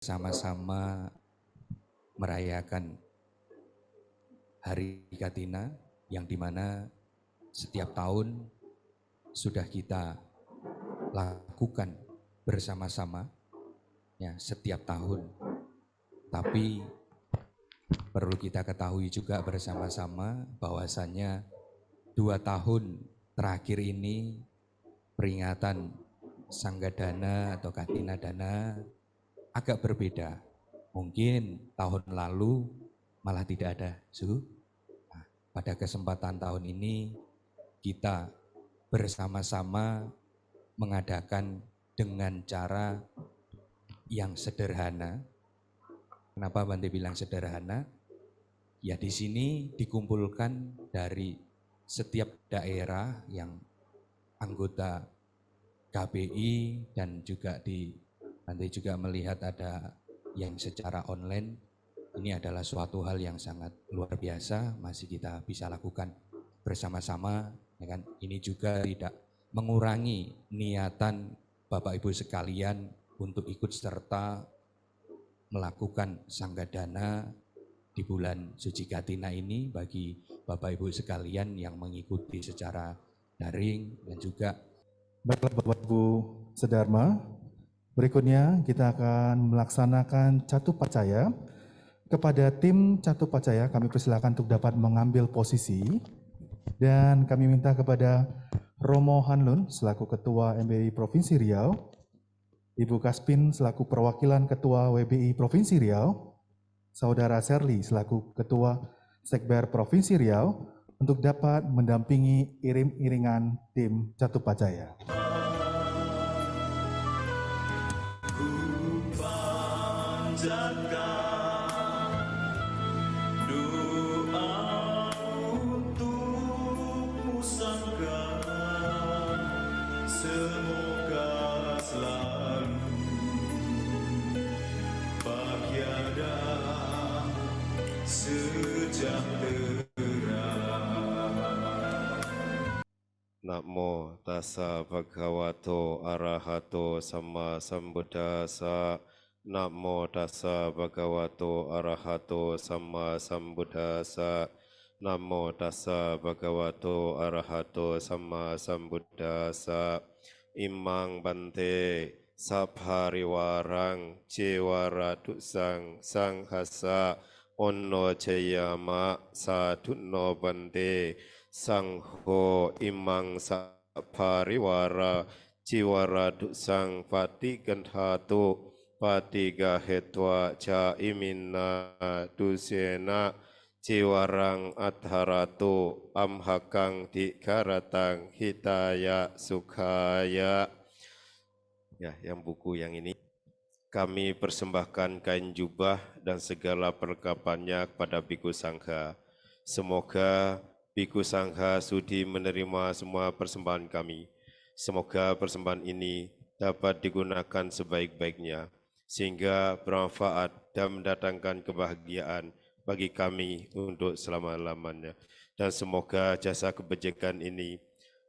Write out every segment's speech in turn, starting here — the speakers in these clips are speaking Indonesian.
bersama-sama merayakan Hari Katina yang dimana setiap tahun sudah kita lakukan bersama-sama ya setiap tahun. Tapi perlu kita ketahui juga bersama-sama bahwasannya 2 tahun terakhir ini peringatan Sanggadana atau Katina Dana agak berbeda. Mungkin tahun lalu malah tidak ada. Nah, pada kesempatan tahun ini kita bersama-sama mengadakan dengan cara yang sederhana. Kenapa Bante bilang sederhana? Ya di sini dikumpulkan dari setiap daerah yang anggota KBI dan juga Bante juga melihat ada yang secara online. Ini adalah suatu hal yang sangat luar biasa masih kita bisa lakukan bersama-sama. Ya kan? Ini juga tidak mengurangi niatan Bapak Ibu sekalian untuk ikut serta melakukan Sanggadana di bulan Suci Katina ini bagi Bapak Ibu sekalian yang mengikuti secara daring dan juga. Baiklah Bapak Ibu Sedharma, berikutnya kita akan melaksanakan Catupacaya. Kepada tim Catupacaya kami persilakan untuk dapat mengambil posisi dan kami minta kepada Romo Hanlun selaku Ketua MBI Provinsi Riau, Ibu Kaspin selaku perwakilan Ketua WBI Provinsi Riau, Saudara Serli selaku Ketua Sekber Provinsi Riau untuk dapat mendampingi iring-iringan tim Catupacaya. Namo tassa bhagavato arahato sama sambuddhassa. Namo tassa bhagavato arahato sama sambuddhassa. Namo tassa bhagavato arahato sama sambuddhassa. Imang bante saphariwarang jewaradusang sanghasa onno jayama sadhuno bante. Sangho imang sapariwara jiwara dusang pati gandhatu pati gahetwa ca imina dusena jiwarang adharatu amhakang dikaratang hitaya sukhaya. Ya, yang buku yang ini kami persembahkan kain jubah dan segala perlengkapannya kepada Bhikkhu Sangha. Semoga Bhikkhu Sangha sudi menerima semua persembahan kami. Semoga persembahan ini dapat digunakan sebaik-baiknya, sehingga bermanfaat dan mendatangkan kebahagiaan bagi kami untuk selama-lamanya. Dan semoga jasa kebajikan ini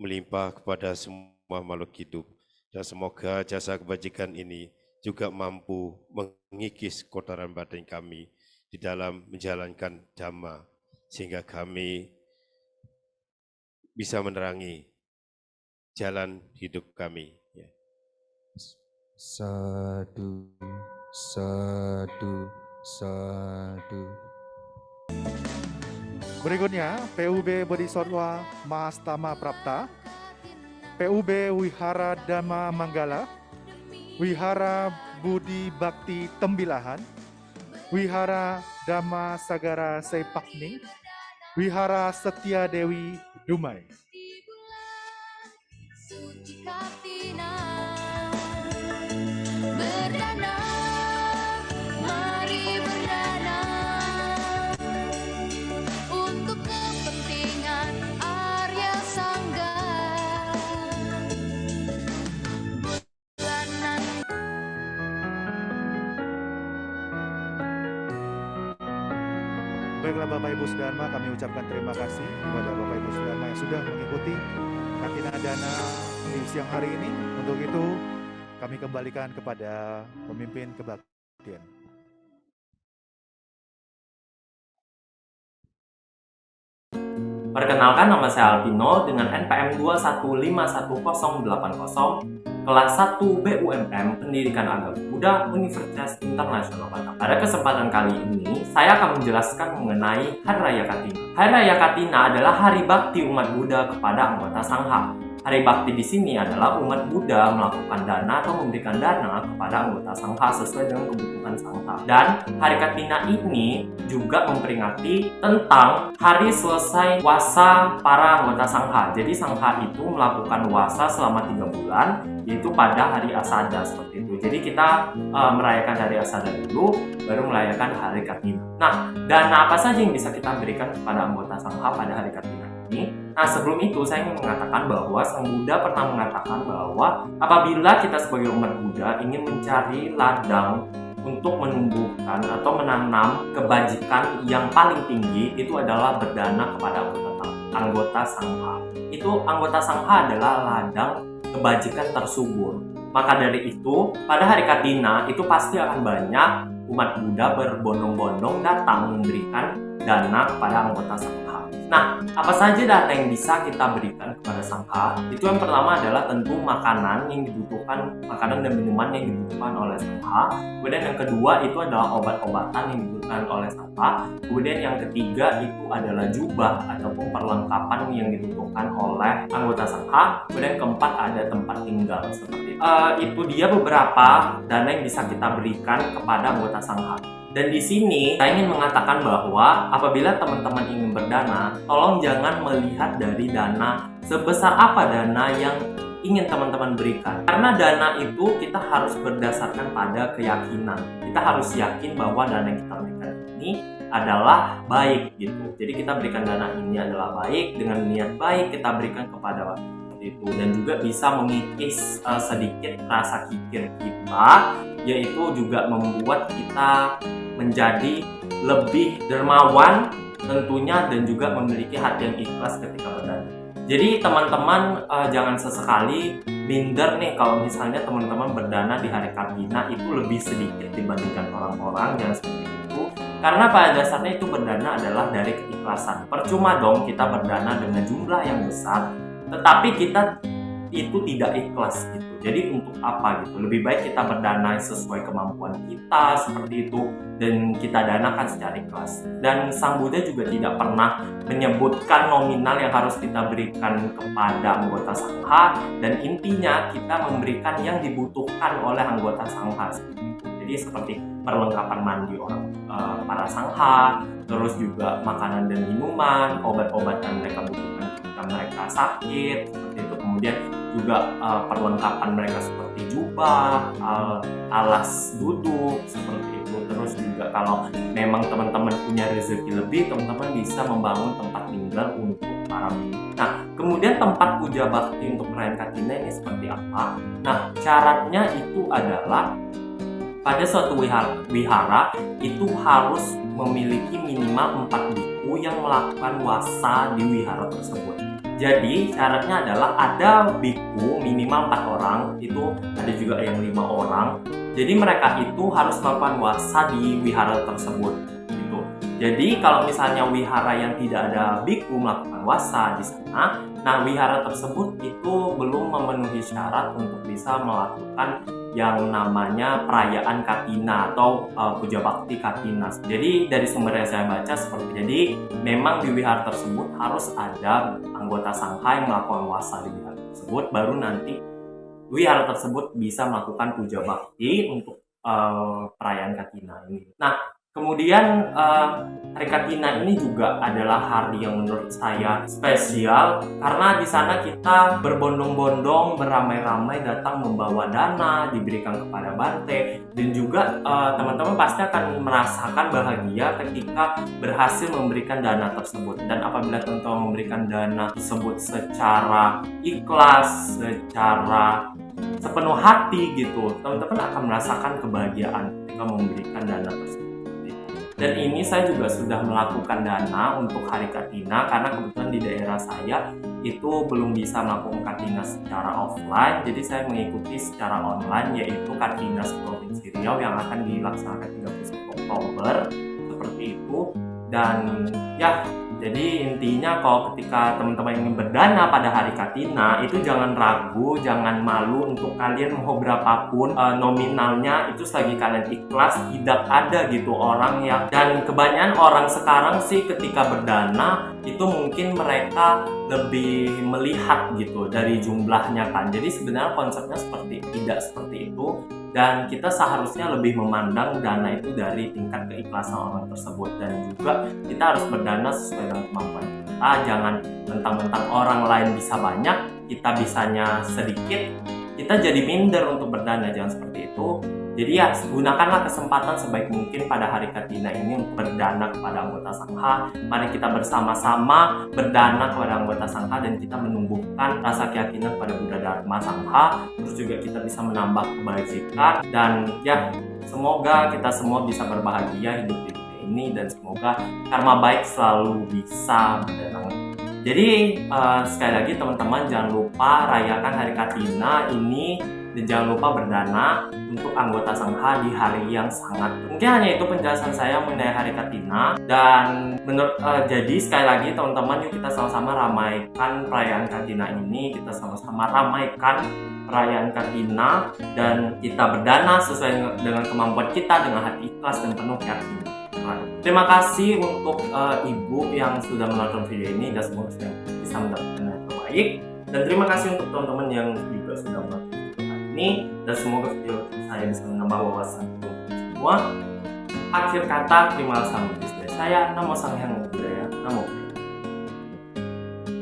melimpah kepada semua makhluk hidup. Dan semoga jasa kebajikan ini juga mampu mengikis kotoran batin kami di dalam menjalankan Dhamma, sehingga kami bisa menerangi jalan hidup kami. Sadu, sadu, sadu. Berikutnya PUB Bodhisatwa Mahastama Prapta, PUB Wihara Dhamma Manggala, Wihara Budi Bakti Tembilahan, Wihara Dhamma Sagara Sepakning, Wihara Setia Dewi Dumai. Baiklah Bapak Ibu Sedharma, kami ucapkan terima kasih kepada Bapak Ibu Sedharma yang sudah mengikuti Katina Dana di siang hari ini. Untuk itu kami kembalikan kepada pemimpin kebaktian Dien. Perkenalkan, nama saya Alvino dengan NPM 2151080, kelas 1 BUMM Pendidikan Agama Buddha Universitas Internasional Batam. Pada kesempatan kali ini, saya akan menjelaskan mengenai Hari Raya Katina. Hari Raya Katina adalah hari bakti umat Buddha kepada anggota Sangha. Hari bakti di sini adalah umat Buddha melakukan dana atau memberikan dana kepada anggota Sangha sesuai dengan kebutuhan Sangha. Dan hari Katina ini juga memperingati tentang hari selesai wasa para anggota Sangha. Jadi Sangha itu melakukan wasa selama 3 bulan, yaitu pada hari Asada seperti itu. Jadi kita merayakan hari Asada dulu, baru merayakan hari Katina. Nah, dana apa saja yang bisa kita berikan kepada anggota Sangha pada hari Katina ini? Nah, sebelum itu saya ingin mengatakan bahwa Sang Buddha pernah mengatakan bahwa apabila kita sebagai umat Buddha ingin mencari ladang untuk menumbuhkan atau menanam kebajikan yang paling tinggi, itu adalah berdana kepada anggota Sangha. Itu anggota Sangha adalah ladang kebajikan tersubur. Maka dari itu, pada hari Katina itu pasti akan banyak umat Buddha berbondong-bondong datang memberikan dana kepada anggota Sangha. Nah, apa saja dana yang bisa kita berikan kepada Sangha? Itu yang pertama adalah tentu makanan yang dibutuhkan, makanan dan minuman yang dibutuhkan oleh Sangha. Kemudian yang kedua itu adalah obat-obatan yang dibutuhkan oleh Sangha. Kemudian yang ketiga itu adalah jubah ataupun perlengkapan yang dibutuhkan oleh anggota Sangha. Kemudian yang keempat ada tempat tinggal seperti itu. Itu dia beberapa dana yang bisa kita berikan kepada anggota Sangha. Dan di sini saya ingin mengatakan bahwa apabila teman-teman ingin berdana, tolong jangan melihat dari dana sebesar apa dana yang ingin teman-teman berikan. Karena dana itu kita harus berdasarkan pada keyakinan. Kita harus yakin bahwa dana yang kita berikan ini adalah baik gitu. Jadi kita berikan dana ini adalah baik, dengan niat baik kita berikan kepada itu, dan juga bisa mengikis sedikit rasa kikir kita, yaitu juga membuat kita menjadi lebih dermawan tentunya, dan juga memiliki hati yang ikhlas ketika berdana. Jadi teman-teman jangan sesekali minder nih kalau misalnya teman-teman berdana di hari Katina itu lebih sedikit dibandingkan orang-orang, jangan seperti itu. Karena pada dasarnya itu berdana adalah dari keikhlasan. Percuma dong kita berdana dengan jumlah yang besar, tetapi kita itu tidak ikhlas gitu. Jadi untuk apa gitu? Lebih baik kita berdana sesuai kemampuan kita seperti itu, dan kita danakan secara ikhlas. Dan Sang Buddha juga tidak pernah menyebutkan nominal yang harus kita berikan kepada anggota Sangha, dan intinya kita memberikan yang dibutuhkan oleh anggota Sangha. Jadi seperti perlengkapan mandi para Sangha, terus juga makanan dan minuman, obat-obatan mereka butuhkan ketika mereka sakit seperti itu. Kemudian juga perlengkapan mereka seperti jubah, alas duduk seperti itu. Terus juga kalau memang teman-teman punya rezeki lebih, teman-teman bisa membangun tempat tinggal untuk para murid. Nah, kemudian tempat puja bakti untuk perayaan Katina ini seperti apa? Nah, syaratnya itu adalah pada suatu wihara itu harus memiliki minimal 4 biku yang melakukan wasa di wihara tersebut. Jadi syaratnya adalah ada biku minimal 4 orang, itu ada juga yang 5 orang. Jadi mereka itu harus melakukan wasa di wihara tersebut gitu. Jadi kalau misalnya wihara yang tidak ada biku melakukan wasa di sana, nah wihara tersebut itu belum memenuhi syarat untuk bisa melakukan yang namanya perayaan Katina atau puja bakti Katina. Jadi dari sumber yang saya baca seperti, jadi memang di wihara tersebut harus ada anggota Sangha yang melakukan wasa di wihara tersebut, baru nanti wihara tersebut bisa melakukan puja bakti untuk perayaan Katina ini. Nah, kemudian hari Katina ini juga adalah hari yang menurut saya spesial, karena di sana kita berbondong-bondong, beramai-ramai datang membawa dana diberikan kepada Bante, dan juga teman-teman pasti akan merasakan bahagia ketika berhasil memberikan dana tersebut. Dan apabila teman-teman memberikan dana tersebut secara ikhlas, secara sepenuh hati gitu, teman-teman akan merasakan kebahagiaan ketika memberikan dana tersebut. Dan ini saya juga sudah melakukan dana untuk hari Katina, karena kebetulan di daerah saya itu belum bisa melakukan Kartinas secara offline, jadi saya mengikuti secara online, yaitu Kartinas Provinsi Riau yang akan dilaksanakan 31 Oktober seperti itu. Dan ya, jadi intinya kalau ketika teman-teman ingin berdana pada hari Kartina, itu jangan ragu, jangan malu untuk kalian mau berapapun nominalnya, itu selagi kalian ikhlas. Tidak ada gitu orang yang, dan kebanyakan orang sekarang sih ketika berdana itu mungkin mereka lebih melihat gitu dari jumlahnya kan. Jadi sebenarnya konsepnya tidak seperti itu, dan kita seharusnya lebih memandang dana itu dari tingkat keikhlasan orang tersebut, dan juga kita harus berdana sesuai dengan kemampuan kita. Jangan mentang-mentang orang lain bisa banyak, kita bisanya sedikit, kita jadi minder untuk berdana. Jangan seperti itu. Jadi ya, gunakanlah kesempatan sebaik mungkin pada hari Kartina ini untuk berdana kepada anggota Sangha. Mari kita bersama-sama berdana kepada anggota Sangha, dan kita menumbuhkan rasa keyakinan pada Buddha Dharma Sangha. Terus juga kita bisa menambah kebajikan, dan ya, semoga kita semua bisa berbahagia hidup di dunia ini, dan semoga karma baik selalu bisa mendatangkan. Jadi sekali lagi teman-teman, jangan lupa rayakan hari Kartina ini, dan jangan lupa berdana untuk anggota Sangha di hari yang sangat. Mungkin hanya itu penjelasan saya mengenai hari Kartina. Dan jadi sekali lagi teman-teman, yuk kita sama-sama ramaikan perayaan Kartina ini. Kita sama-sama ramaikan perayaan Kartina, dan kita berdana sesuai dengan kemampuan kita, dengan hati ikhlas dan penuh keyakinan. Terima kasih untuk ibu yang sudah menonton video ini, dan semoga sudah bisa mendapatkan yang terbaik. Dan terima kasih untuk teman-teman yang juga sudah menonton video ini, dan semoga video saya bisa menambah wawasan untuk semua. Akhir kata, terima kasih dari saya. Namo Sang Hyang Budaya. Namo.